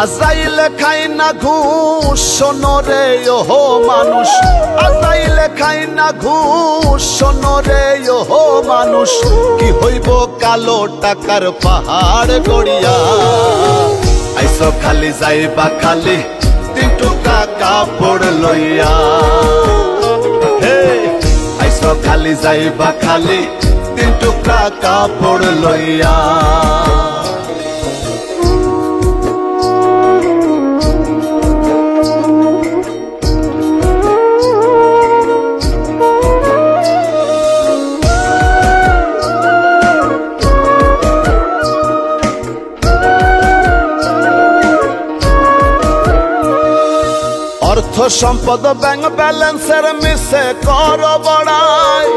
আজাইলে খাই না ঘুষ শোনো রে ওহো মানুষ, আজাইলে খাই না ঘুষ শোনো রে ওহো মানুষ। কি হইব কালো টাকার পাহাড় গড়িয়া, আইসো খালি যাইবা খালি 3 টুকরা কাপড় লইয়া। হে আইসো খালি যাইবা খালি 3 টুকরা কাপড় লইয়া। অর্থ সম্পদ ব্যাংক ব্যালেন্সের মিশে কর বড়াই,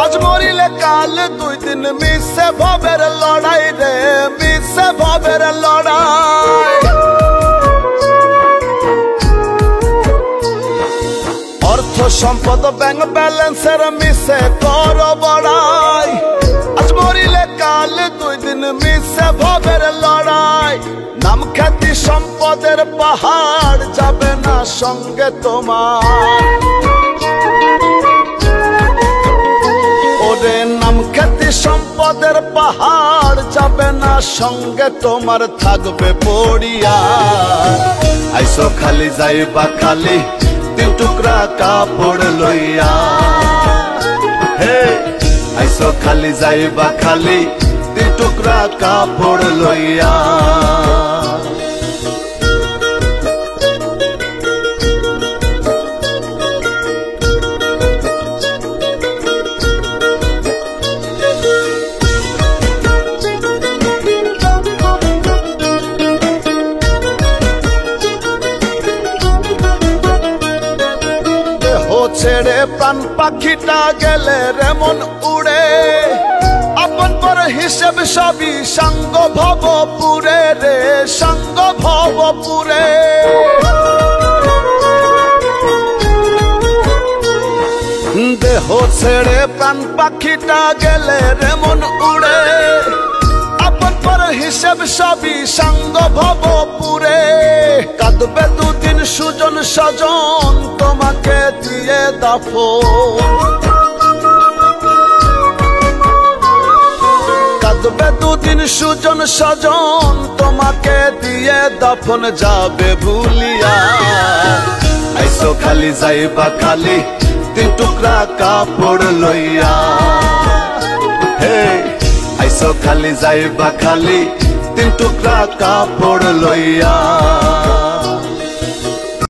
আজ মরিলে কাল 2 দিন মিশে ভবের লড়াই রে, মিশে ভবের লড়াই। অর্থ সম্পদ ব্যাংক ব্যালেন্সের মিশে কর বড়াই, আজ মরিলে কাল 2 দিন মিশে ভবের লড়াই। নাম খ্যাতি সম্পদের পাহাড় যাবে না সঙ্গে তোমার, ওরে নাম খ্যাতি সম্পদের পাহাড় যাবে না সঙ্গে তোমার, থাকবে পড়িয়া। আইসো খালি যাইবা খালি 3 টুকরা কাপড় লইয়া। হে আইসো খালি যাইবা খালি 3 টুকরা কাপড় লইয়া। ছেড়ে প্রাণ পাখিটা গেলে রেমন উড়ে, আপন পর হিসেব সবই সাঙ্গ ভবপুরে রে, সাঙ্গ ভবপুরে। দেহ ছেড়ে প্রাণ পাখিটা গেলে রেমন উড়ে, আপন পর হিসেব সবই সাঙ্গ ভবপুরে। কাঁদবে 2 দিন সুজন সজন তোমাকে দিয়ে দাফন, কাঁদবে 2 দিন সুজন সজন তোমাকে দিয়ে দাফন, যাবে ভুলিয়া। আইসো খালি যাইবা খালি 3 টুকরা কাপড় লইয়া। হে আইসো খালি যাইবা খালি 3 টুকরা কাপড় লইয়া।